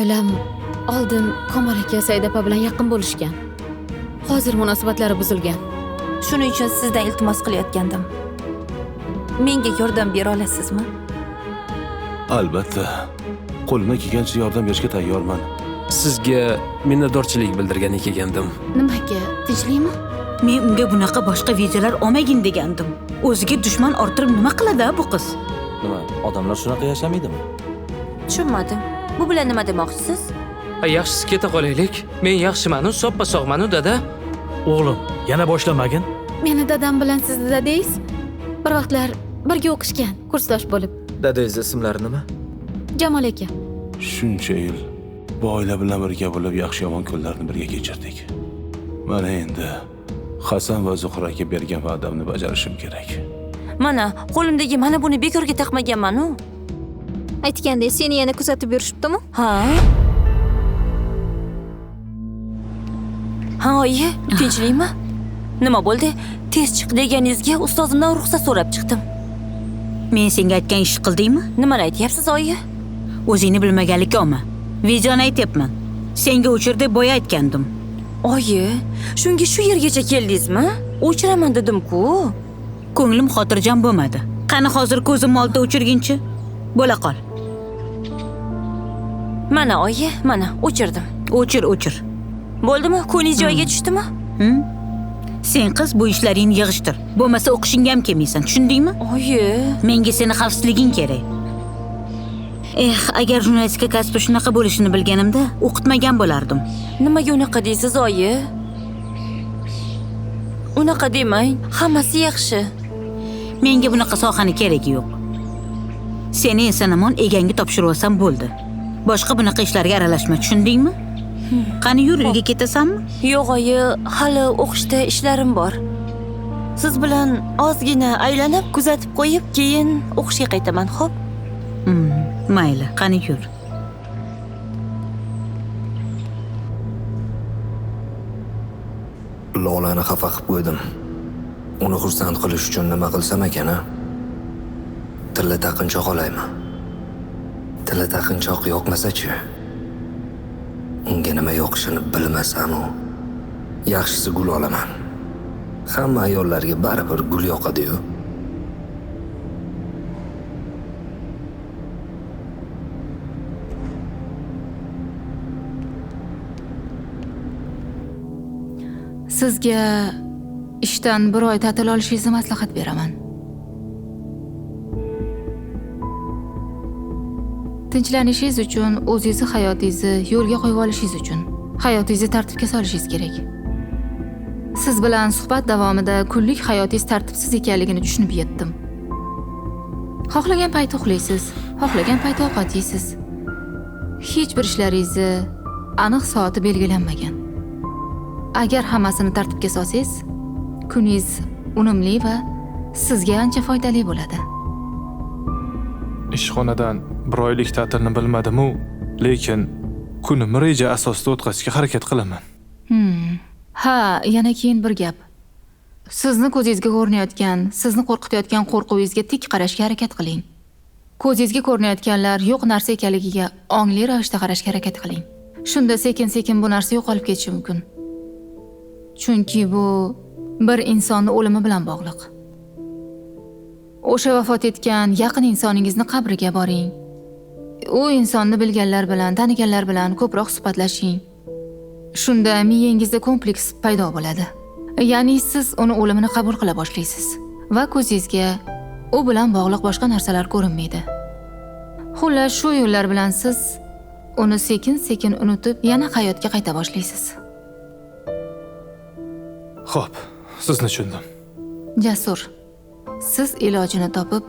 Oilam oldin Komol aka Said opa bilan yaqin bo'lishgan. Hozir munosabatlari buzilgan. Shuning uchun sizdan iltimos qilayotgandim. Menga yordam bera olasizmi? Albatta. Qo'limdan kelgancha yordam berishga tayyorman. Sizga minnatdorchilik bildirgani kelgandim. Nimaga? Tinchlikmi? Men unga bunaqa boshqa vizalar olmagin degandim. O'ziga dushman orttirib nima qiladi bu qiz? Nima, odamlar shunaqa yashamaydimi? Tushunmadim. Bu bilan nima demoqchisiz? Yaxshisi keta qolaylik. Men yaxshiman-u, soppa-sog'man-u, dada. O'g'lim, yana boshlamagin. Meni dadam bilan sizni dadangiz bir vaqtlar birga o'qishgan, kursdosh bo'lib. Dadangiz ismlari nima? Jamol aka. Shuncha yil bu oila bilan birga bo'lib yaxshi-yomon kunlarni birga kechirdik. Mana endi Hasan va Zuhraga bergan va'damni bajarishim kerak. Mana, qo'limdagi mana buni bekorga taqmaganman-u. Aytgandek, seni yana kuzatib yurishibdimi? Ha? Ha, oyi, tinchlikmi? Nima bo'ldi? Tez chiq deganingizga ustozimdan ruxsat so'rab chiqdim. Men senga aytgan ish qildingmi? Nimani aytyapsiz, oyi? O'zingni bilmaganlikka olma. Videoni aytyapman. Senga o'chir deb boya aytgandim. Oyi, shunga shu yergacha keldingizmi? O'chiraman dedim-ku. Ko'nglim xotirjam bo'lmadi. Qani hozir ko'zim oldida o'chirginchi? Bo'la qol. Mana oyi, mana o'chirdim. O'chir. Bo'ldimi? Ko'nglingiz joyiga tushdimi? Sen qiz bu ishlaringni yig'ishtir. Bo'lmasa o'qishingga ham kelmaysan, tushundingmi? Oyi, Menga seni xavfsizliging kerak. Agar jurnalistika kasbi shunaqa bo'lishini bilganimda, o'qitmagan bo'lardim. nimaga unaqa deysiz, oyi? Unaqa demang, hammasi yaxshi. Menga bunaqa sohani keragi yo'q. Seni esanamon egangga topshirib olsam bo'ldi. Boshqa bunaqa ishlarga aralashma, tushundingmi? Qani yur, uyga ketasanmi? Yo'q, oyi, hali o'qishda ishlarim bor. Siz bilan ozgina aylanib, kuzatib qo'yib, keyin o'qishga qaytaman, xo'p? Mayli, qani yur. Lolani xafa qilib qo'ydim. Uni xursand qilish uchun nima qilsam ekan-a? Tilla taqinchoq olaymi? Tilla taqinchoq yoqmasa-chi? Unga nima yoqishini bilmasam-u. Yaxshisi gul olaman. Hamma ayollarga baribir gul yoqadi-yu. Sizga ishdan bir oy ta'til olishingizni maslahat beraman. Tinchlanishingiz uchun, o'zingizni hayotingizni yo'lga qo'yib olishingiz uchun, hayotingizni tartibga solishingiz kerak. Siz bilan suhbat davomida kunlik hayotingiz tartibsiz ekanligini tushunib yetdim. Xohlagan payt uxlaysiz, xohlagan payt ovqat yeysiz. Hech bir ishlaringizni aniq soati belgilanmagan. Agar hammasini tartibga solsangiz, kuningiz unumli va sizga ancha foydali bo'ladi. Ishxonadan bir oylik ta'tilni bilmadim-u, lekin kunimni reja asosida o'tkazishga harakat qilaman. Ha, yana keyin bir gap. Sizni ko'zingizga ko'rinayotgan, sizni qo'rqitayotgan qo'rquvingizga tik qarashga harakat qiling. Ko'zingizga ko'rinayotganlar yo'q narsa ekanligiga ongli ravishda qarashga harakat qiling. Shunda sekin-sekin bu narsa yo'qolib ketishi mumkin. Chunki bu bir insonning o'limi bilan bog'liq. O'sha vafot etgan yaqin insoningizni qabriga boring. U insonni bilganlar bilan, taniganlar bilan ko'proq suhbatlashing. Shunda miyangizda kompleks paydo bo'ladi. Ya'ni siz uni o'limini qabul qila boshlaysiz va ko'zingizga u bilan bog'liq boshqa narsalar ko'rinmaydi. Xullas, shu yo'llar bilan siz uni sekin-sekin unutib, yana hayotga qayta boshlaysiz. Xo'p, sizni tushundim. Jasur, siz ilojini topib,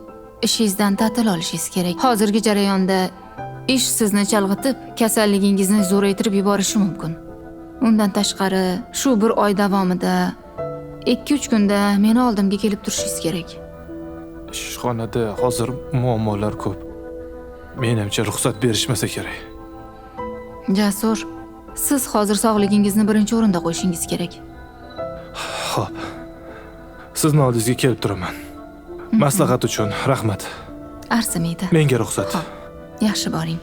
ishingizdan ta'til olishingiz kerak. Hozirgi jarayonda ish sizni chalg'itib, kasalligingizni zo'raytirib yuborishi mumkin. Undan tashqari, shu bir oy davomida 2-3 kunda meni oldimga kelib turishingiz kerak. Ishxonada hozir muammolar ko'p. Menimcha ruxsat berishmasa kerak. Jasur, siz hozir sog'ligingizni birinchi o'rinda qo'yishingiz kerak. Xo'p. Sizni oldingizga kelib turaman. Maslahat uchun rahmat. Arzimaydi. Menga ruxsat. Yaxshi boring.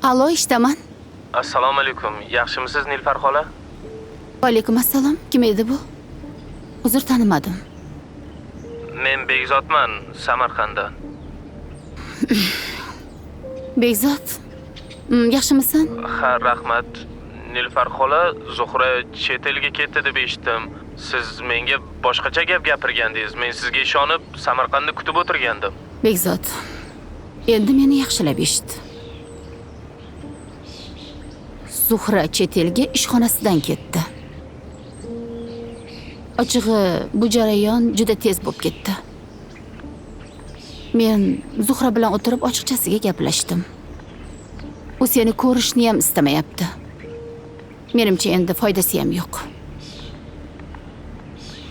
Alo, ishdaman. Assalomu alaykum. Yaxshimisiz Nilufar xola? Alaykum assalom. Kim edi bu? Uzr, tanimadim. Men Begzodman, Samarqanddan. Begzod. Yaxshimisan? Ha, rahmat. Nilufar xola, Zuhra chet elga ketdi deb eshitdim. Siz menga boshqacha gap gapirgandingiz. Men sizga ishonib Samarqandda kutib o'tirgandim. Begzod. Endi meni yaxshilab eshit. Zuhra chet elga ishxonasidan ketdi. Ochig'i, bu jarayon juda tez bo'lib ketdi. Men Zuhra bilan o'tirib ochiqchasiga gaplashdim. U seni ko'rishni ham istamayapti. Menimcha endi foydasi ham yo'q.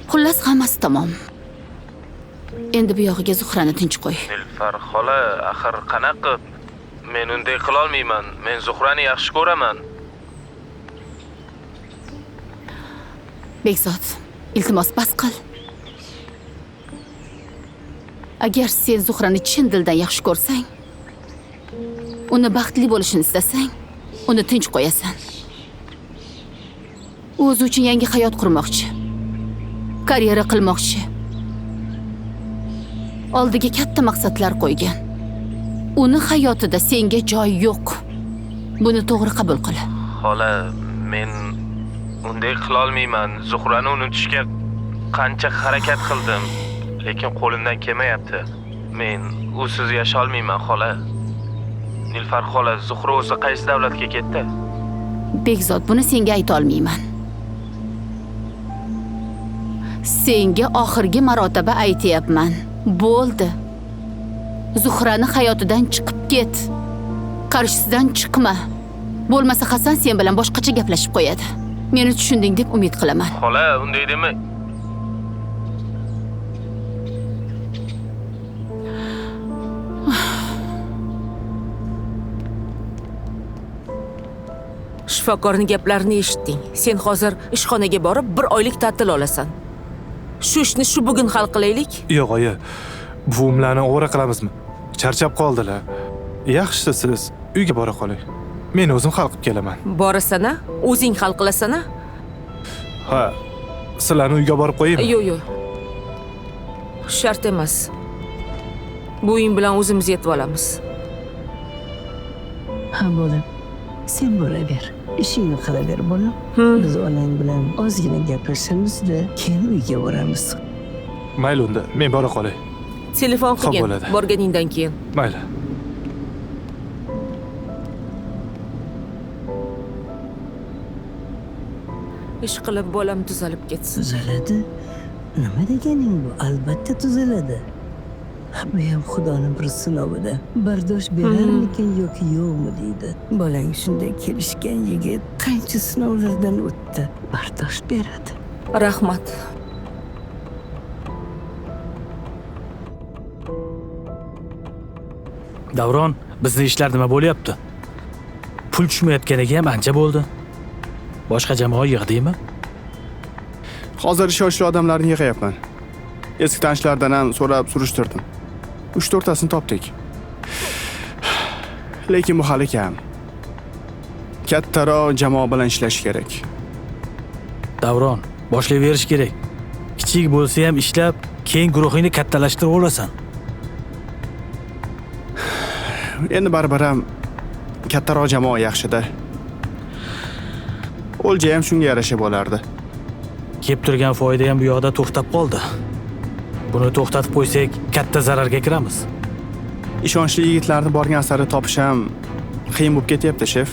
Xullas, hammasi tamom. Endi bu yog'iga Zuhrani tinch qo'y. Nilufar xola, axir qanaqa? Men unday qila olmayman. Men Zuhrani yaxshi ko'raman. Begzod, iltimos bas qil. Agar sen Zuhrani chin dildan yaxshi ko'rsang, uni baxtli bo'lishini istasang, uni tinch qo'yasan. U o'zi uchun yangi hayot qurmoqchi. Karyera qilmoqchi. Oldiga katta maqsadlar qo'ygan. Uni hayotida senga joy yo'q. Buni to'g'ri qabul qil. Xola, men unday qila olmayman. Zuhrani unutishga qancha harakat qildim, lekin qo'limdan kelmayapti. Men usiz yasha olmayman, xola. Nilufar xola, Zuhra o'zi qaysi davlatga ketdi? Begzod, buni senga ayta olmayman. Senga oxirgi marotaba aytayapman. Bo'ldi. Zuhrani hayotidan chiqib ket. Qarshisidan chiqma. Bo'lmasa Hasan sen bilan boshqacha gaplashib qo'yadi. Meni tushunding deb umid qilaman. Xola, unday dema. Shifokorning gaplarini eshitding. Sen hozir ishxonaga borib 1 oylik ta'til olasan. Shu ishni shu bugun hal qilaylik. Yo'q, oyi. Buvimlarni ovora qilamizmi? Charchab qoldilar. Yaxshisi siz uyga bora qoling. Men o'zim hal qilib kelaman. Borasan-a? O'zing hal qilasan-a? Ha, sizlarni uyga borib qo'yaymi? Yo'q. Shart emas. Bu uying bilan o'zimiz yetib olamiz. Ha, bolam. Sen boraver. Ishingni qilaver, bolam. Biz onang bilan ozgina gaplashamiz-da, keyin uyga boramiz. Mayli unda, men bora qolay. Telefon Xo'p, qilgin bo'ladi. borganingdan keyin. Mayli. Ish qilib bolam tuzalib ketsin. Tuzaladi? Nima deganing bu? Albatta tuzaladi. Bu ham Xudoning bir sinovida. Bardosh berarmikin yoki yo'qmi deydi. Bolang shunday kelishgan yigit qancha sinovlardan o'tdi. Bardosh beradi. Rahmat. Davron, bizning ishlar nima bo'lyapti? Pul tushmayotganiga ham ancha bo'ldi. Boshqa jamoa yig'dingmi? Hozir ishonchli odamlarni yig'ayapman. Eski tanishlardan ham so'rab surishtirdim. 3-4 tasini topdik. Lekin bu hali kam. Kattaroq jamoa bilan ishlash kerak. Davron, boshlayverish kerak. Kichik bo'lsa ham ishlab, keyin guruhingni kattalashtirib olasan. Endi baribir ham kattaroq jamoa yaxshi-da. O'lja ham shunga yarasha bo'lardi. Kelib turgan foyda ham bu yoqda to'xtab qoldi. Buni to'xtatib qo'ysak, katta zararga kiramiz. Ishonchli yigitlarni borgan sari topish ham qiyin bo'lib ketyapti, shef.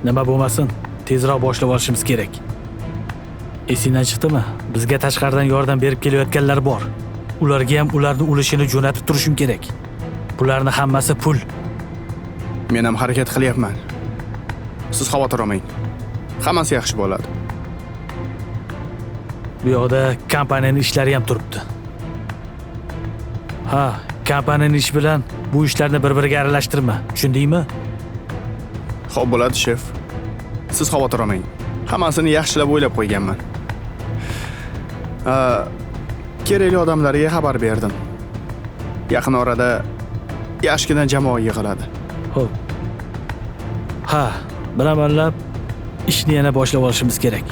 Nima bo'lmasin, tezroq boshlab olishimiz kerak. Esingdan chiqdimi? Bizga tashqaridan yordam berib kelayotganlar bor. Ularga ham ularning ulushini jo'natib turishim kerak. Bularni hammasi pul. Men ham harakat qilyapman. Siz xavotir olmang. Hammasi yaxshi bo'ladi. Bu yoqda kompaniyaning ishlari ham turibdi. Ha, kompaniyaning ish bilan bu ishlarni bir-biriga aralashtirma. Tushundingmi? Xo'p bo'ladi, shef. Siz xavotir olmang. Hammasini yaxshilab o'ylab qo'yganman. Kerakli odamlarga xabar berdim. Yaqin orada yaxshigina jamoa yig'iladi. Xo'p. Ha, bilamanlab ishni yana boshlab olishimiz kerak.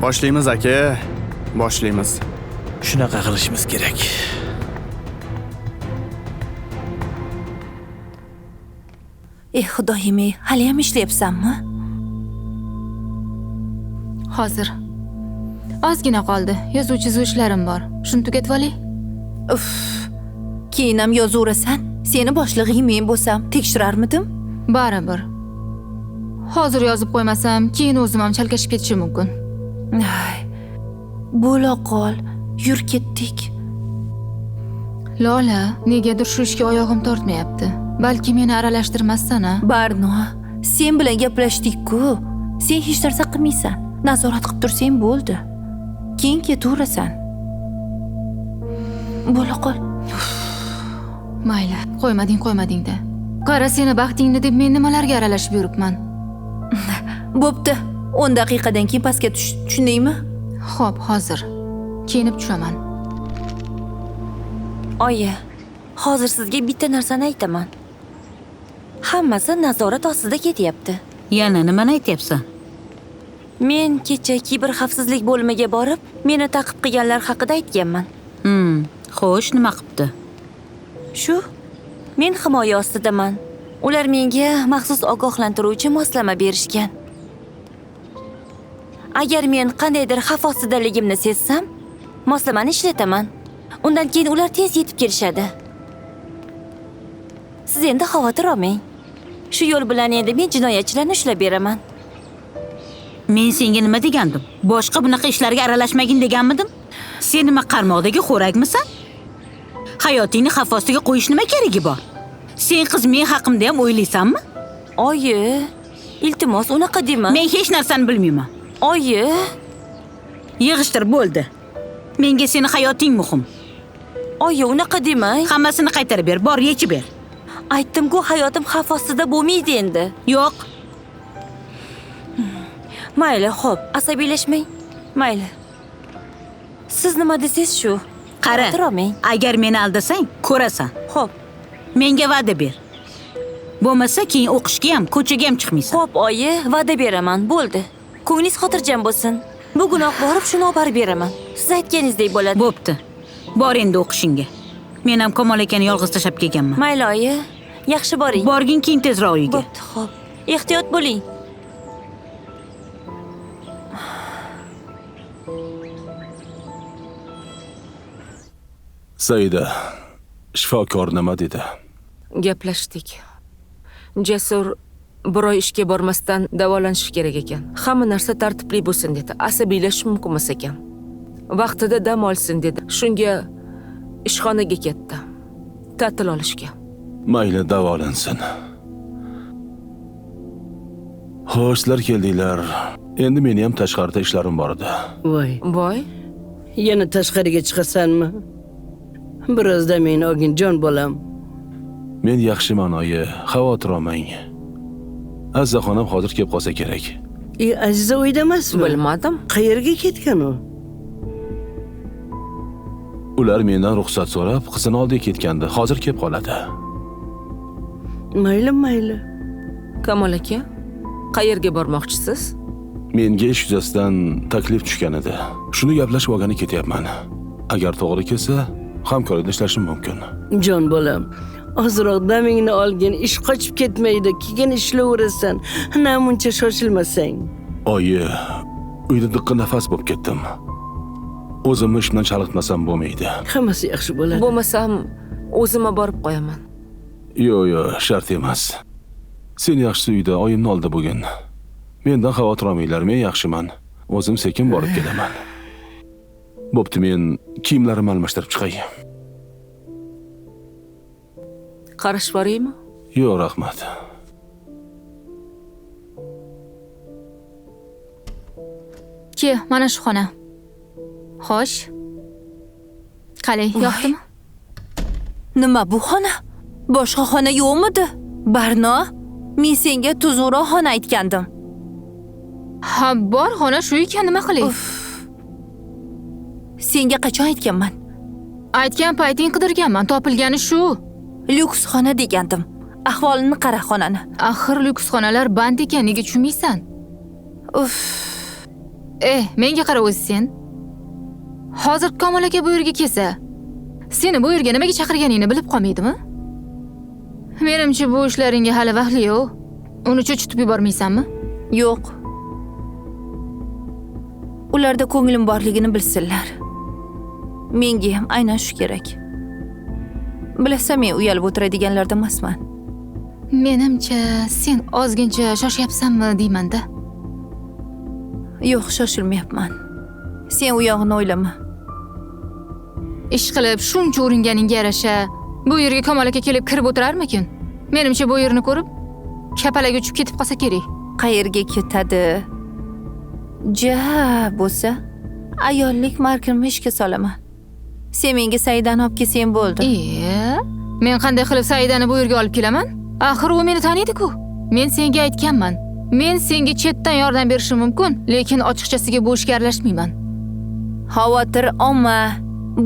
Boshlaymiz aka, boshlaymiz. Shunaqa qilishimiz kerak. Xudoyim, hali ham ishlayapsanmi? Hozir. Ozgina qoldi. Yozuvchi ishlarim bor. Shuni tugatib olay. Keyin ham yozaverasan. Seni boshlig'ing men bo'lsam, tekshirarmidim? Baribir. Hozir yozib qo'ymasam, keyin o'zim ham chalkashib ketishim mumkin. Bo'la qol, yur ketdik. Lola, negadir shu ishga oyog'im tortmayapti. Balki meni aralashtirmassan-a? Barno, sen bilan gaplashdik-ku. Sen hech narsa qilmaysan. Nazorat qilib tursang bo'ldi. Keyin ketaverasan. Bo'la qol. Mayli, qo'ymading-da. Qara, seni baxtingni deb men nimalarga aralashib yuribman. Bo'pti. 10 daqiqadan keyin pastga tush, tushundingmi? Xo'p, hozir. Kiyinib tushaman. Oyi, hozir sizga bitta narsani aytaman. Hammasi nazorat ostida ketyapti. Yana nimani aytyapsan? Men kecha kiberxavfsizlik bo'limiga borib, meni ta'qib qilganlar haqida aytganman. Xo'sh, nima qilibdi? Shu, men himoya ostidaman. Ular menga maxsus ogohlantiruvchi moslama berishgan. Agar men qandaydir xavf ostidaligimni sezsam, moslamani ishlataman. Undan keyin ular tez yetib kelishadi. Siz endi xavotir olmang. Shu yo'l bilan endi men jinoyatchilarni ushlab beraman. Men senga nima degandim? Boshqa bunaqa ishlarga aralashmagin deganmidim? Sen nima qarmoqdagi xo'rakmisan? Hayotingni xavf ostiga qo'yish nima keragi bor? Sen qiz men haqimda ham o'ylaysanmi? Oyi, iltimos unaqa dema. Men hech narsani bilmayman. Oyi, yig'ishtir bo'ldi. Menga seni hayoting muhim. Oyi, unaqa demang. Hammasini qaytarib ber, bor yechib ber. Aytdim-ku, hayotim xavf ostida bo'lmaydi endi. Yo'q. Mayli, xo'p, asabiylashmang. Mayli. Siz nima desangiz shu. Qara, Xavotir olmang. agar meni aldasang, ko'rasan. Xo'p. Menga va'da ber. Bo'lmasa keyin o'qishga ham, ko'chaga ham chiqmaysan. Xo'p, oyi, va'da beraman, bo'ldi. Ko'nglingiz xotirjam bo'lsin. Bugunoq borib shuni olib beraman. Siz aytganingizdek bo'ladi. Bo'pti. Bor endi o'qishingga. Men ham Kamol akani yolg'iz tashlab kelganman. Mayli, oyi. Yaxshi boring. Borgin keyin tezroq uyga. Bo'pti, xo'p. Ehtiyot bo'ling. Saida, shifokor nima dedi? Gaplashdik. Jasur bir oy ishga bormasdan davolanishi kerak ekan. Hamma narsa tartibli bo'lsin dedi. Asabiylashish mumkin emas ekan. Vaqtida dam olsin dedi. Shunga ishxonaga ketdi. Ta'til olishga. Mayli, davolansin. Xo'sh, sizlar keldinglar. Endi meni ham tashqarida ishlarim bor edi. Voy. Yana tashqariga chiqasanmi? Birozdan meni olgin, jon bolam. Men yaxshiman, oyi, xavotir olmang. Azzaxonam hozir kelib qolsa kerak. Aziza uyda emasmi? Bilmadim. Qayerga ketgan u? Ular mendan ruxsat so'rab, qizini oldiga ketgandi. Hozir kelib qoladi. Mayli. Kamol aka, qayerga bormoqchisiz? Menga ish yuzasidan taklif tushgan edi. Shuni gaplashib olgani ketyapman. Agar to'g'ri kelsa, hamkorlikda ishlashim mumkin. Jon bolam, ozroq damingni olgin, ish qochib ketmaydi. Keyin ishlayverasan. Namuncha shoshilmasang. Oyi, uyda diqqi nafas bo'lib ketdim. O'zimni ishimdan chalg'itmasam bo'lmaydi. Hammasi yaxshi bo'ladi. Bo'lmasam, o'zim borib qo'yaman. Yo'q, shart emas. Sen yaxshisi uyda, oyimni oldi bugun. Mendan xavotir olmanglar, men yaxshiman. O'zim sekin borib kelaman. Bo'pti, men kiyimlarimni almashtirib chiqay. Qarash boraymi? Yo'q, rahmat. Ke, mana shu xona. Xo'sh. Qalay, yoqdimi? Nima bu xona? Boshqa xona yo'qmidi? Barno, men senga tuzukroq xona aytgandim. Ha, bor xona shu ekan, nima qilay? Senga qachon aytganman? Aytgan payting qidirganman, topilgani shu. Lyuks xona degandim. ahvolini qara xonani. Axir lyuksxonalar band ekan, nega tushunmaysan? Uf, Menga qara o'zi sen. Hozir Komil aka bu yerga kelsa, seni bu yerga nimaga chaqirganingni bilib qolmaydimi? Menimcha bu ishlaringga hali vaqtli-ku. Uni cho'chitib yubormaysanmi? yo'q. Ularda ko'nglim borligini bilsinlar. Menga ham aynan shu kerak. Bilasan, men uyalib o'tiradiganlardan emasman. Menimcha sen ozgincha shoshyapsanmi deyman-da. Yo'q, shoshilmayapman. Sen u yog'ini o'ylama. Ish qilib shuncha uringaningga yarasha bu yerga Komil aka kelib kirib o'tirarmikin? Menimcha bu yerni ko'rib kapalaga uchib ketib qolsa kerak. Qayerga ketadi? Ja bo'lsa, ayollik markimni ishga solaman. Sen menga Saidani olib kelsang bo'ldi. Men qanday qilib Saidani bu yerga olib kelaman? Axir u meni taniydi-ku. Men senga aytganman. Men senga chetdan yordam berishim mumkin, lekin ochiqchasiga bu ishga aralashmayman. Xavotir olma.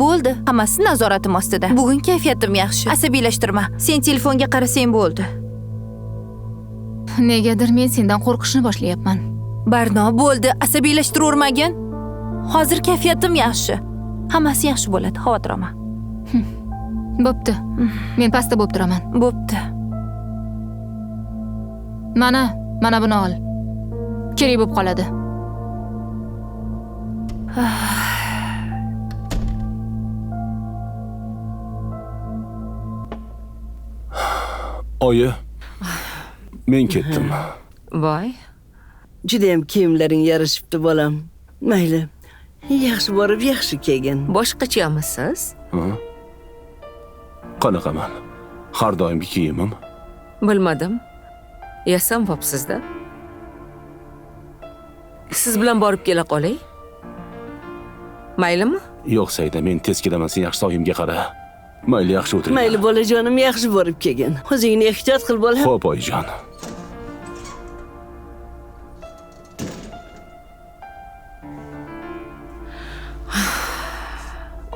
Bo'ldi, hammasi nazoratim ostida. Bugun kayfiyatim yaxshi. Asabiylashtirma. Sen telefonga qarasang bo'ldi. Negadir men sendan qo'rqishni boshlayapman. Barno, bo'ldi, asabiylashtirurmagin. Hozir kayfiyatim yaxshi. Hammasi yaxshi bo'ladi, xavotir olma. Bo'pti. Men pastda bo'lib turaman. Bo'pti. Mana buni ol. Kerak bo'lib qoladi. Oyi, men ketdim. Voy, Juda ham kiyimlaring yarashibdi bolam. Mayli. Yaxshi borib, yaxshi kelgin. boshqachamisiz? Qanaqaman? Har doimgi kiyimim. Bilmadim. Yasam bo'psiz-da. Siz bilan borib kela qolay. Maylimi? Yo'q Saida, men tez kelaman, sen yaxshi oyimga qara. Mayli, yaxshi o'tiring. Mayli bolajonim, yaxshi borib kelgin. O'zingni ehtiyot qil bolam. Xo'p, oyijon.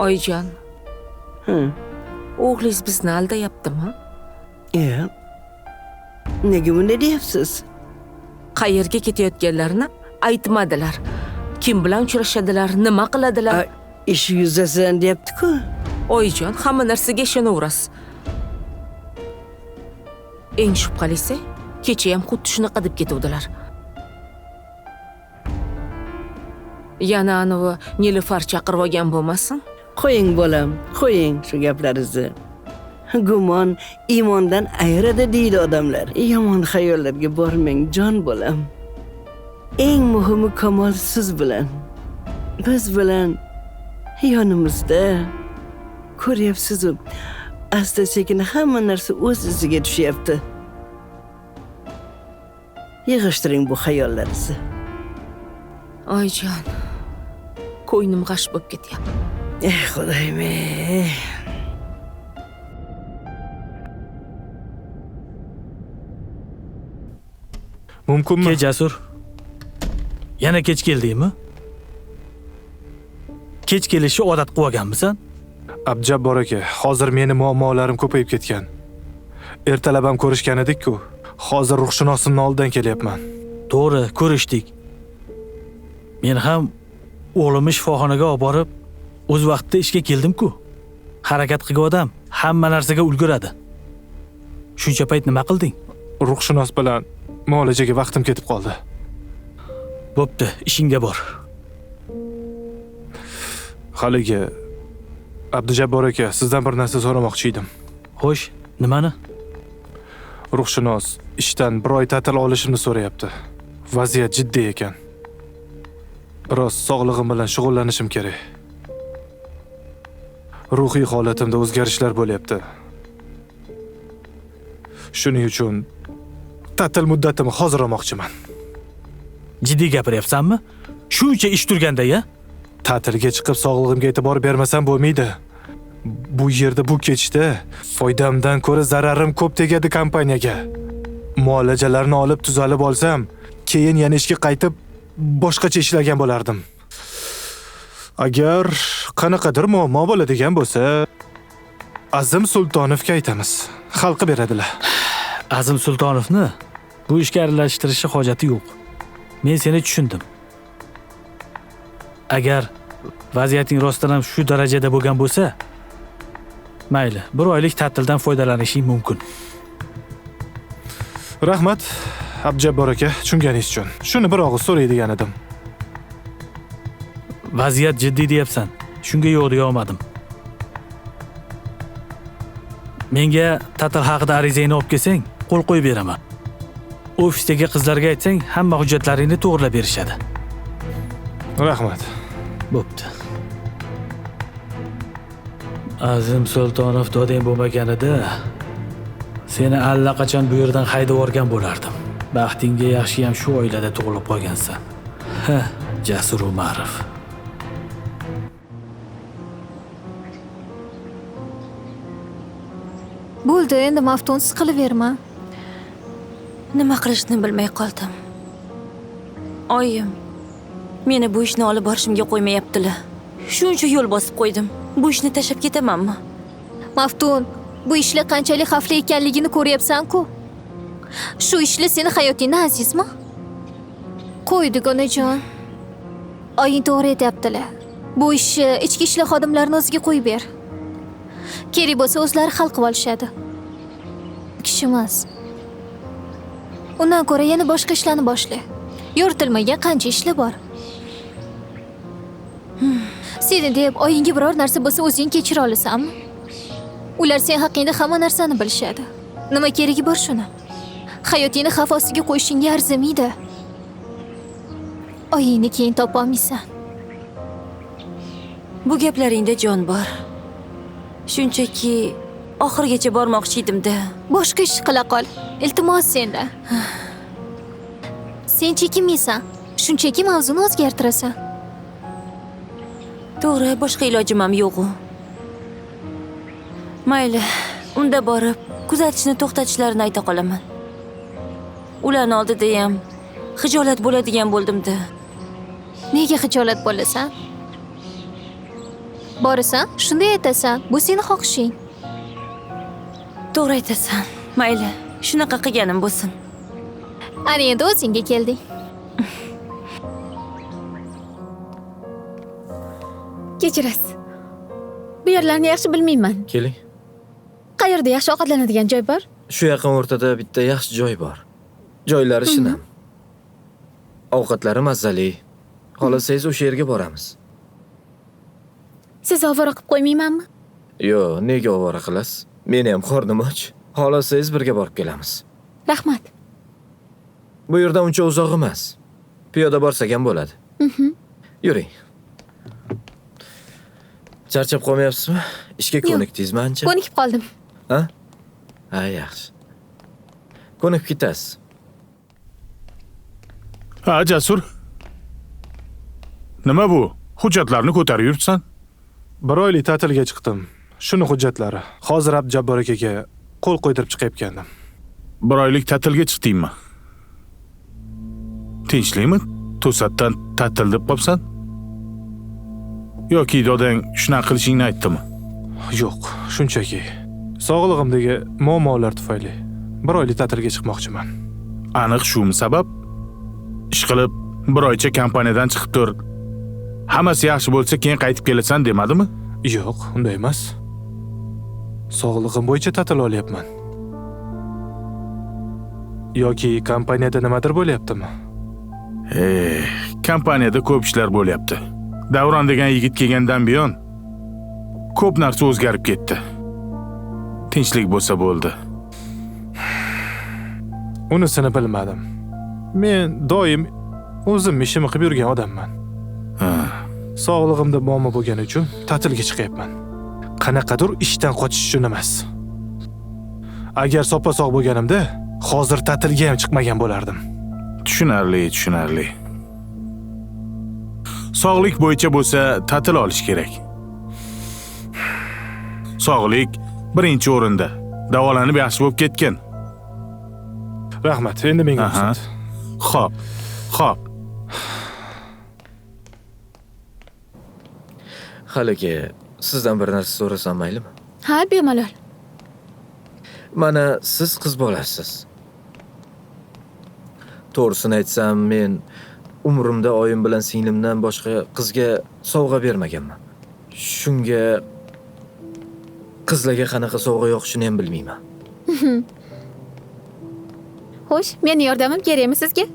Oyijon. O'g'lingiz bizni aldayaptimi? Nega bunday deyapsiz? Qayerga ketayotganlarini aytmadilar. Kim bilan uchrashadilar, nima qiladilar? Ish yuzasidan deyapti-ku. Oyijon, hamma narsaga ishonaverasiz. Eng shubhalisi, kecha ham xuddi shunaqa deb ketuvdilar. Yana anavi Nilufar chaqirib olgan bo'lmasin? Qo'ying bolam, qo'ying shu gaplaringizni. Gumon iymondan ayiradi deydi odamlar. Yomon xayollarga bormang, jon bolam. Eng muhimi Kamol siz bilan. Biz bilan yonimizda. Ko'ryapsiz-ku, asta-sekin hamma narsa o'z iziga tushyapti. Yig'ishtiring bu xayollaringizni. Oyijon, ko'nglim g'ash bo'lib ketyapti. Xudoyim. Mumkinmi? Ke Jasur. Yana kech keldingmi? Kech kelishni odat qilib olganmisan? Abjabbor aka, hozir meni muammolarim ko'payib ketgan. Ertalab ham ko'rishgan edik-ku. Hozir ruhshunosimni oldidan kelyapman. To'g'ri, ko'rishdik. Men ham o'g'limni shifoxonaga olib borib, o'z vaqtida ishga keldim-ku. Harakat qilgan odam hamma narsaga ulguradi. Shuncha payt nima qilding? Ruhshunos bilan muolajaga vaqtim ketib qoldi. Bo'pti, ishingga bor. Haligi Abdujabbor aka, sizdan bir narsa so'ramoqchi edim. Xo'sh, nimani? Ruhshunos ishdan bir oy ta'til olishimni so'rayapti. Vaziyat jiddiy ekan. Biroz sog'lig'im bilan shug'ullanishim kerak. Ruhiy holatimda o'zgarishlar bo'lyapti. Shuning uchun ta'til muddatini hozir olmoqchiman. Jiddiy gapiryapsanmi? Shuncha ish turganda-ya? Ta'tilga chiqib sog'lig'imga e'tibor bermasam bo'lmaydi. Bu yerda bu ketishda foydamdan ko'ra zararim ko'p tegadi kompaniyaga. Muolajalarni olib tuzalib olsam, keyin yana ishga qaytib boshqacha ishlagan bo'lardim. Agar qanaqadir muammo bo'ladigan bo'lsa, Azim Sultonovga aytamiz. Xalqi beradilar. Azim Sultonovni bu ishga aralashtirishga hojati yo'q. Men seni tushundim. Agar vaziyating rostdan ham shu darajada bo'lgan bo'lsa, mayli, bir oylik ta'tildan foydalanishing mumkin. Rahmat, Abjabbor aka, tushunganingiz uchun. Shuni bir og'iz so'raydigan edim. Vaziyat jiddiy deyapsan. Shunga yo'q deya olmadim. Menga ta'til haqida arizangni olib kelsang, qo'l qo'yib beraman. Ofisdagi qizlarga aytsang, hamma hujjatlaringni to'g'rilab berishadi. Rahmat. Bo'pti. Azim Sultonov dodang bo'lmaganida seni allaqachon bu yerdan haydab yuborgan bo'lardim. Baxtingga yaxshi ham shu oilada tug'ilib qolgansan. Jasur Umarov. Bo'ldi, endi Maftun siqilaverma. Nima qilishni bilmay qoldim. Oyim, meni bu ishni olib borishimga qo'ymayaptilar. Shuncha yo'l bosib qo'ydim. Bu ishni tashlab ketamanmi? Maftun, bu ishlar qanchalik xavfli ekanligini ko'ryapsan-ku. Shu ishlar seni hayotingda azizmi? Qo'ydik onajon. Oying to'g'ri aytayaptilar. Bu ishni ichki ishlar xodimlarini o'ziga qo'yib ber. Kerak bo'lsa o'zlari hal qilib olishadi. Kishimiz. Undan ko'ra yana boshqa ishlarni boshla. Yoritilmagan qancha ishlar bor. Seni deb oyingga biror narsa bo'lsa o'zing kechira olasanmi? Ular sen haqingda hamma narsani bilishadi. Nima keragi bor shuni? Hayotingni xavf ostiga qo'yishingga arzimaydi. Oyingni keyin topolmaysan. Bu gaplaringda jon bor. Shunchaki oxirgacha bormoqchi edim-da. Boshqa ish qila qol. Iltimos sendan. Sen chekinmaysan. Shunchaki mavzuni o'zgartirasan. To'g'ri, boshqa ilojim ham yo'q-ku. Mayli, unda borib kuzatishni to'xtatishlarini ayta qolaman. Ularning oldida ham xijolat bo'ladigan bo'ldim-da. Nega xijolat bo'lasan? Borasan, shunday aytasan. Bu seni xohishing. To'g'ri aytasan. Mayli, shunaqa qilganim bo'lsin. Ana endi o'zingga kelding. Kechirasiz. Bu yerlarni yaxshi bilmayman. Keling. Qayerda yaxshi ovqatlanadigan joy bor? Shu yaqin o'rtada bitta yaxshi joy bor. Joylari shinam. Ovqatlari mazali. Xohlasangiz o'sha yerga boramiz. Siz ovora qilib qo'ymaymanmi? Yo'q, nega ovora qilasiz? Meni ham qornim och. Xohlasangiz birga borib kelamiz. Rahmat. Bu yerdan uncha uzoq emas. Piyoda borsak ham bo'ladi. Yuring. Charchab qolmayapsizmi? Ishga ko'nikdingizmi ancha? Ko'nikib qoldim. Ha? Ha, yaxshi. Ko'nikib ketasiz. Ha, Jasur. Nima bu? Hujjatlarni ko'tarib yuribsan? Bir oylik ta'tilga chiqdim. Shuni hujjatlari. Hozir Abjabbor akaga qo'l qo'ydirib chiqayotgandim. Bir oylik ta'tilga chiqdingmi? Tinchlikmi? To'satdan ta'til deb qopsan? Yoki dodang shunaqa qilishingni aytdimi? Yo'q, shunchaki sog'lig'imdagi muammolar tufayli bir oylik ta'tilga chiqmoqchiman. Aniq shumi sabab? Ish qilib, bir oycha kompaniyadan chiqib tur. Hammasi yaxshi bo'lsa, keyin qaytib kelasan demadimi? Yo'q, unday emas. Sog'lig'im bo'yicha ta'til olyapman. Yoki kompaniyada nimadir bo'lyaptimi? Kompaniyada ko'p ishlar bo'lyapti. Davron degan yigit kelgandan buyon ko'p narsa o'zgarib ketdi. Tinchlik bo'lsa bo'ldi. Unisini bilmadim. Men doim o'zim ishimni qilib yurgan odamman. Sog'lig'imda muammo bo'lgani uchun ta'tilga chiqyapman. Qanaqadir ishdan qochish uchun emas. Agar soppa-sog' bo'lganimda, hozir ta'tilga ham chiqmagan bo'lardim. Tushunarli. Sog'lik bo'yicha bo'lsa, ta'til olish kerak. Sog'lik birinchi o'rinda. Davolanib yaxshi bo'lib ketgan. Rahmat, endi menga ruxsat. Xo'p. Haligi sizdan bir narsa so'rasam maylimi? Ha, bemalol. Mana siz qiz bolasiz. To'g'risini aytsam, men umrimda oyim bilan singlimdan boshqa qizga sovg'a bermaganman. Shunga qizlarga qanaqa sovg'a yoqishini ham bilmayman. Xo'sh, meni yordamim kerakmi sizga?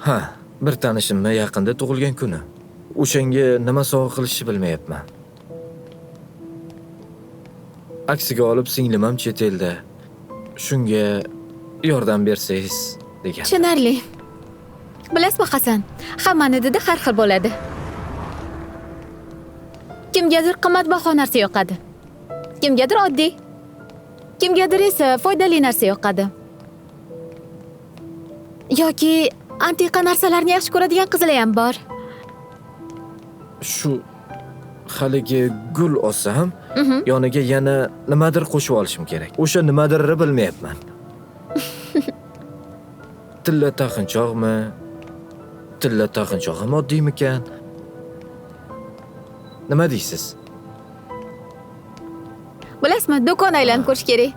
Ha, bir tanishimni yaqinda tug'ilgan kuni. O'shanga nima sovg'a qilishni bilmayapman. Aksiga olib singlim ham chet elda. Shunga yordam bersangiz degan. Tushunarli. Bilasizmi Hasan, hammani didi har xil bo'ladi. Kimgadir qimmatbaho narsa yoqadi. Kimgadir oddiy. Kimgadir esa foydali narsa yoqadi. Yoki antiqa narsalarni yaxshi ko'radigan qizlar ham bor. Shu haligi gul olsam, yoniga yana nimadir qo'shib olishim kerak. O'sha nimadirni bilmayapman. Tilla taqinchoqmi? Tilla taqinchoq ham oddiymikan? Nima deysiz? Bilasizmi, do'kon aylanib ko'rish kerak.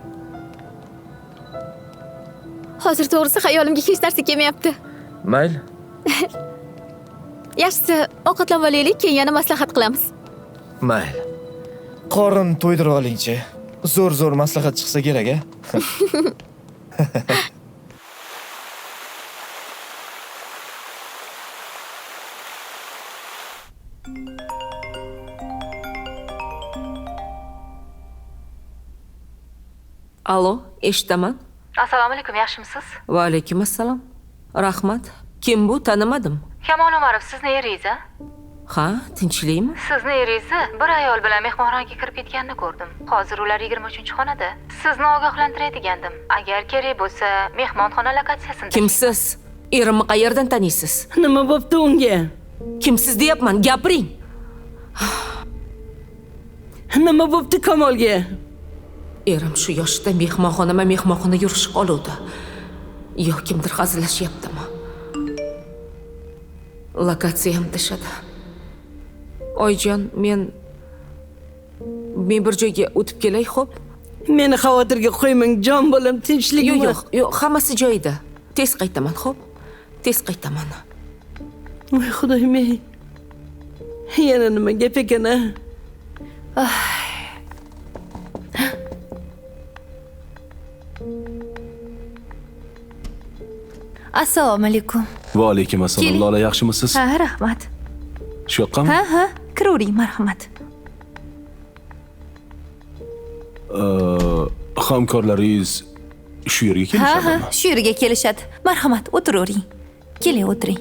Hozir to'g'risi xayolimga hech narsa kelmayapti. Mayli. Yaxshisi, ovqatlanib olaylik, keyin yana maslahat qilamiz. Mayli. Qorin to'ydirib olingchi. Zo'r maslahat chiqsa kerak-a? Alo, eshitaman. Assalomu alaykum, yaxshimisiz? Va alaykum assalom. Rahmat. Kim bu? Tanimadim. Kamol Umarov, sizni eringiz-a? Ha, tinchlikmi? Sizni eringizni bir ayol bilan mehmonxonaga kirib ketganini ko'rdim. Hozir ular 23-xonada. Sizni ogohlantiray degandim. Agar kerak bo'lsa, mehmonxona lokatsiyasini. Kimsiz? Erimni qayerdan taniysiz? Nima bo'pti unga? Kimsiz deyapman, gapiring. Nima bo'pti Kamolga? Erim shu yoshda mehmonxona yurishib qoluvdi. Yo kimdir hazillashyaptimi? Lokatsiyam tashadi. Oyjon, men bir joyga o'tib kelay, xo'p? Meni xavotirga qo'ymang, jon bolam, tinchligimi? Yo'q, hammasi joyida. Tez qaytaman, xo'p? Tez qaytaman. Voy xudoyim. Yana nima gap ekan-a? Assalomu alaykum. Va alaykum assalom. Lola, yaxshimisiz? Ha, rahmat. Shu yoqqami? Ha, kiravering, marhamat. Hamkorlaringiz shu yerga kelishadimi? Ha, shu yerga kelishadi. Marhamat, o'tiravering. Keling, o'tiring.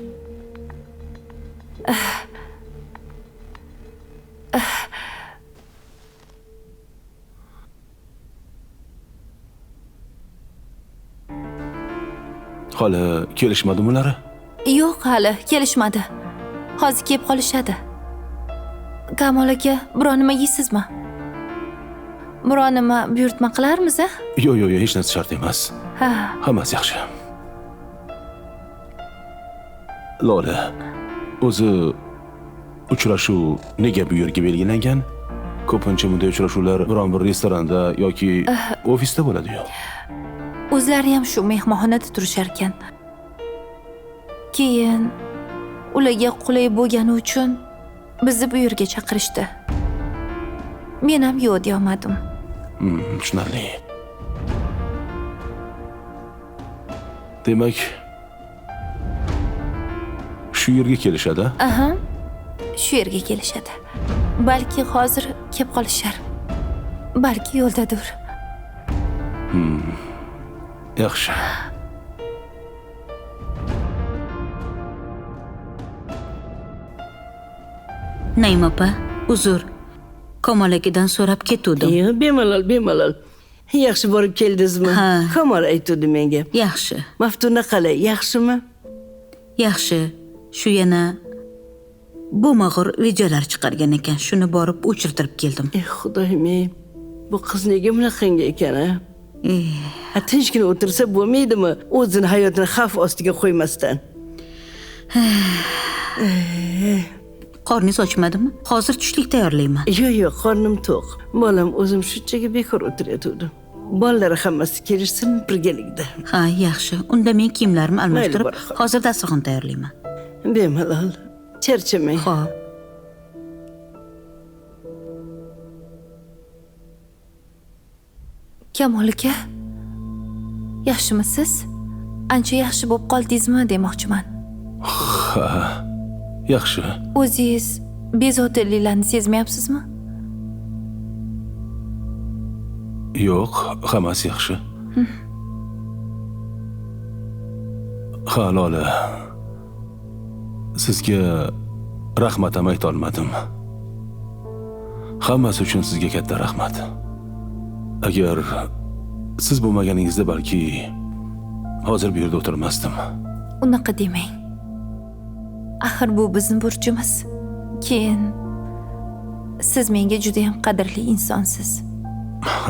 Hali kelishmadimi ular? Yo'q, hali kelishmadi. Hozir kelib qolishadi. Kamol aka, biror nima yeysizmi? Biror nima buyurtma qilarmiz, a? Yo'q, hech narsa shart emas. Ha. Hammasi yaxshi. Lola, o'zi uchrashuv nega bu yerga belgilangan? Ko'pincha bunday uchrashuvlar biron bir restoranda yoki ofisda bo'ladi-yu. O'zlari ham shu mehmonxonada turishar ekan. Keyin ularga qulay bo'lgani uchun bizni bu yerga chaqirishdi. Men ham yo'q deya olmadim. Tushunarli. Demak, shu yerga kelishadi? Aha. Shu yerga kelishadi. Balki hozir kelib qolishar. Balki yo'ldadir. Yaxshi. Naim opa, uzr. Kamol akadan so'rab ketuvdim. Yo'q, bemalol. Yaxshi borib keldingizmi? Ha. Kamol aytdi menga. Yaxshi. Maftuna qalay, yaxshimi? Yaxshi. Shu yana bo'mag'ir rejalar chiqargan ekan. Shuni borib o'chirtirib keldim. Xudoyim, bu qiz nega bunaqangi ekan-a? Tinchgina o'tirsa bo'lmaydimi? O'zini hayotini xavf ostiga qo'ymasdan. Qorningiz ochmadimi? Hozir tushlik tayyorlayman. Yo'q, qornim to'q. Bolam o'zim shunchaga bekor o'tirayotgandim. Bolalar hammasi kelishsin birgalikda. Ha, yaxshi. Unda men kiyimlarimni almashtirib, Mayli, bor. hozir dasturxon tayyorlayman. Bemalol. Charchamang. Xo'p. Kamol aka, yaxshimisiz? Ancha yaxshi bo'lib qoldingizmi demoqchiman. Ha, yaxshi. O'zingiz bezovtaliklarni sezmayapsizmi? Yo'q, hammasi yaxshi. Ha, Lola. Sizga rahmat ham ayta olmadim. Hammasi uchun sizga katta rahmat. Agar siz bo'lmaganingizda balki hozir bu yerda o'tirmasdim. Unaqa demang. Axir bu bizning burchimiz. Keyin siz menga juda ham qadrli insonsiz.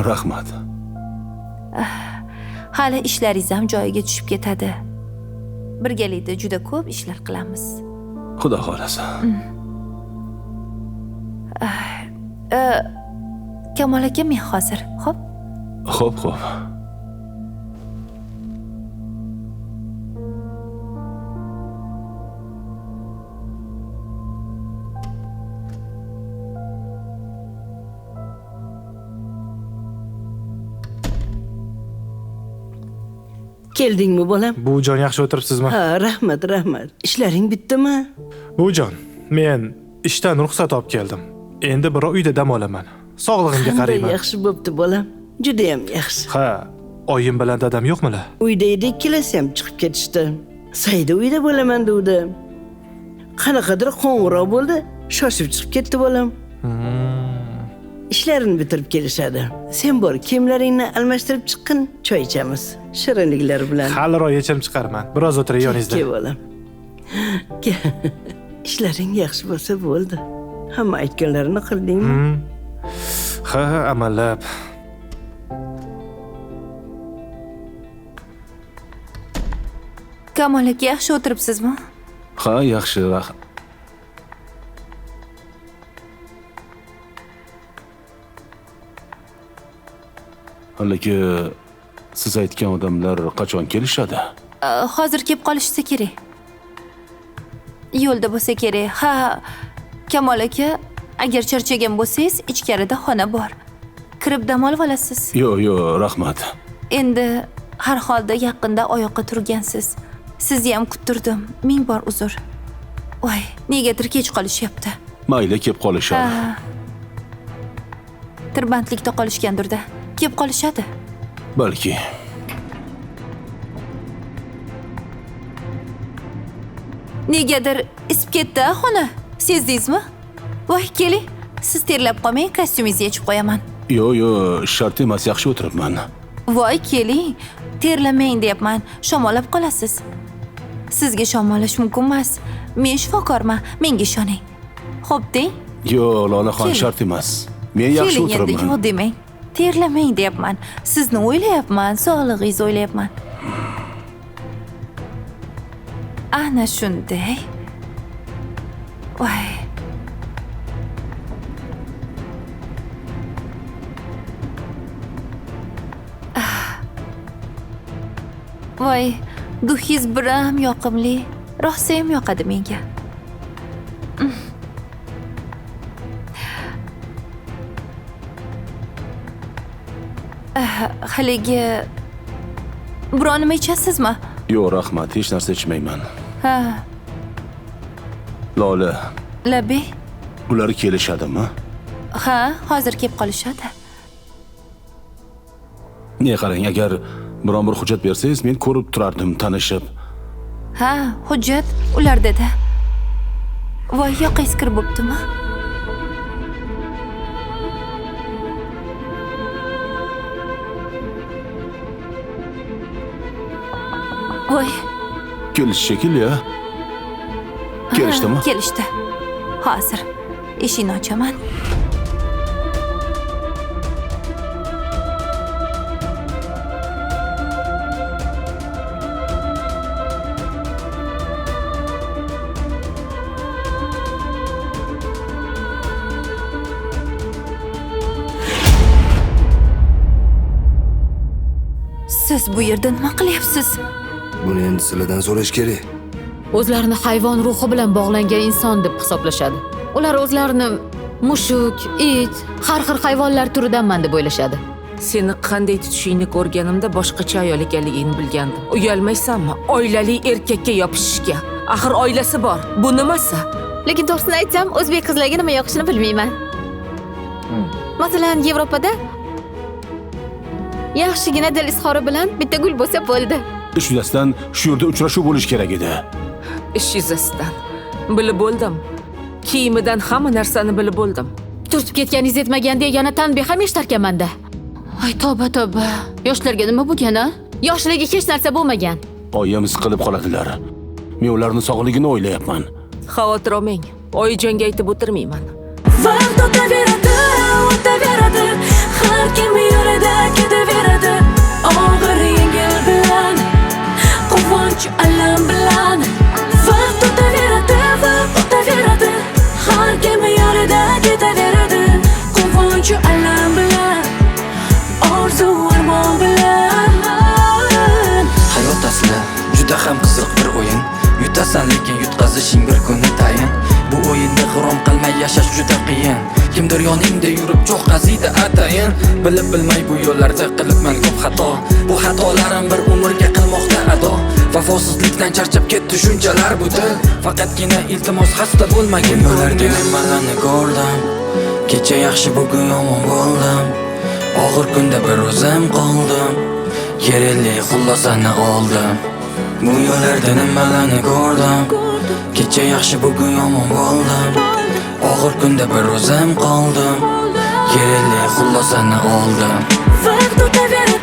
Rahmat. Hali ishlaringiz ham joyiga tushib ketadi. Birgalikda juda ko'p ishlar qilamiz. Xudo xolasa. Kamol aka, men hozir. Xo'p. Xo'p. Keldingmi bolam? Buvijon, yaxshi o'tiribsizmi? Ha, rahmat. Ishlaring bitdimi? Buvijon, men ishdan ruxsat olib keldim. Endi biror uyda dam olaman. Sog'lig'imga qarayman. Yaxshi bo'pti bolam. Juda ham yaxshi. Ha, oyim bilan dadam yo'qmilar? Uyda edi, ikkalasi ham chiqib ketishdi. Sayda uyda bo'laman degdi. Qanaqadir qo'ng'iroq bo'ldi, shoshib chiqib ketdi bolam. Ishlarini bitirib kelishadi. Sen bor, kiyimlaringni almashtirib chiqqin, choy ichamiz. Shirinliklar bilan. Haliroq yechim chiqaraman. Biroz o'tiray yoningizda. Ke bolam. Ishlaring yaxshi bo'lsa bo'ldi. Hamma aytganlarini qildingmi? Ha, amallab. Kamol aka, yaxshi o'tiribsizmi? Ha, yaxshi. Haligi siz aytgan odamlar qachon kelishadi? Hozir kelib qolishsa kerak. Yo'lda bo'lsa kerak. Ha, Kamol aka, agar charchagan bo'lsangiz, ichkarida xona bor. Kirib dam olib olasiz. Yo'q, rahmat. Endi har holda yaqinda oyoqqa turgansiz. Sizni ham kuttirdim. Ming bor uzr. Voy, negadir kech qolishyapti. Mayli, kelib qolishadi. Tirbandlikda qolishgandir-da. Kelib qolishadi. Balki. Negadir isib ketdi xona. Sezdingizmi? Voy, keling. Siz terlab qolmang, kostyumingizni yechib qo'yaman. Yo'q, shart emas, yaxshi o'tiribman. Voy, keling. Terlamang deyapman. Shamollab qolasiz. Sizga shamollash mumkin emas. Men shifokorman, menga ishoning. Xo'p deng. Yo'q, Lolaxon, shart emas. Men yaxshi o'tiribman. Keling endi, yo'q demang. Terlamang deyapman. Sizni o'ylayapman, sog'lig'ingizni o'ylayapman. Ana shunday. Voy. Voy, duhingiz biram yoqimli. Rosa ham yoqadi menga. Haligi biror nima ichasizmi? Yo'q, rahmat, hech narsa ichmayman. Ha. Lola. Labi? Ular kelishadimi? Ha, hozir kelib qolishadi. Ne qarang, agar biron bir hujjat bersangiz, men ko'rib turardim, tanishib. Ha, hujjat ularda-da. Voy, yoqingiz kirib bo'ptimi? Voy. Kelish shekilli, ya. Kelishdimi? Kelishdi. Hozir eshikni ochaman. Siz bu yerda nima qilyapsiz? Buni endi sizlardan so'rash kerak. O'zlarini hayvon ruhi bilan bog'langan inson deb hisoblashadi. Ular o'zlarini mushuk, it, har xil hayvonlar turidanman deb o'ylashadi. Seni qanday tutishingni ko'rganimda boshqacha ayol ekanligingni bilgandim. Uyalmaysanmi? Oilali erkakka yopishishga. Axir oilasi bor. Bu nimasi? Lekin to'g'risini aytsam, o'zbek qizlariga nima yoqishini bilmayman. Masalan, Yevropada yaxshigina dil izhori bilan bitta gul bo'lsa bo'ldi. Ish yuzasidan shu yerda uchrashuv bo'lish kerak edi. Ish yuzasidan bilib bo'ldim. Kiyimidan hamma narsani bilib bo'ldim. Turtib ketganingiz yetmaganda yana tanbeh ham eshitarkanman-da. Ay tavba tavba. Yoshlarga nima bo'lgan-a? Yoshligi hech narsa bo'lmagan. Oyim siqilib qoladilar. Men ularning sog'ligini o'ylayapman. Xavotir olmang. Oyijonga aytib o'tirmayman. Vaqt o'taveradi, o'taveradi. Har kim yo'lida ketaveradi. Og'ir yengil bilan, quvonch alam bilan. Vaqt o'taveradi, vaqt o'taveradi. Har kim yo'lida ketaveradi. Quvonch alam bilan, orzu armon bilan. Hayot asli juda ham qiziq bir o'yin. Yutasan lekin yutqazishing bir kuni tayin. Bu o'yinni xirom qilmay yashash juda qiyin. Kimdir yoningda yurib cho'q qaziydi atayin. Bilib bilmay bu yo'llarda qilibman ko'p xato. Bu xatolarim bir umrga qilmoqda ado. Vafosizlikdan charchab ketdi shunchalar bu dil. Faqatgina iltimos xasta bo'lmagin. Yo'llarda nimalarni ko'rdim. Kecha yaxshi bugun yomon bo'ldim. Og'ir kunda bir o'zim qoldim. Kerakli xulosani oldim. Bu yo'llarda nimalarni ko'rdim. Kecha yaxshi bugun yomon bo'ldim. Og'ir kunda bir o'zim qoldim. Kerakli xulosani oldim. Vaqt o'taveradi.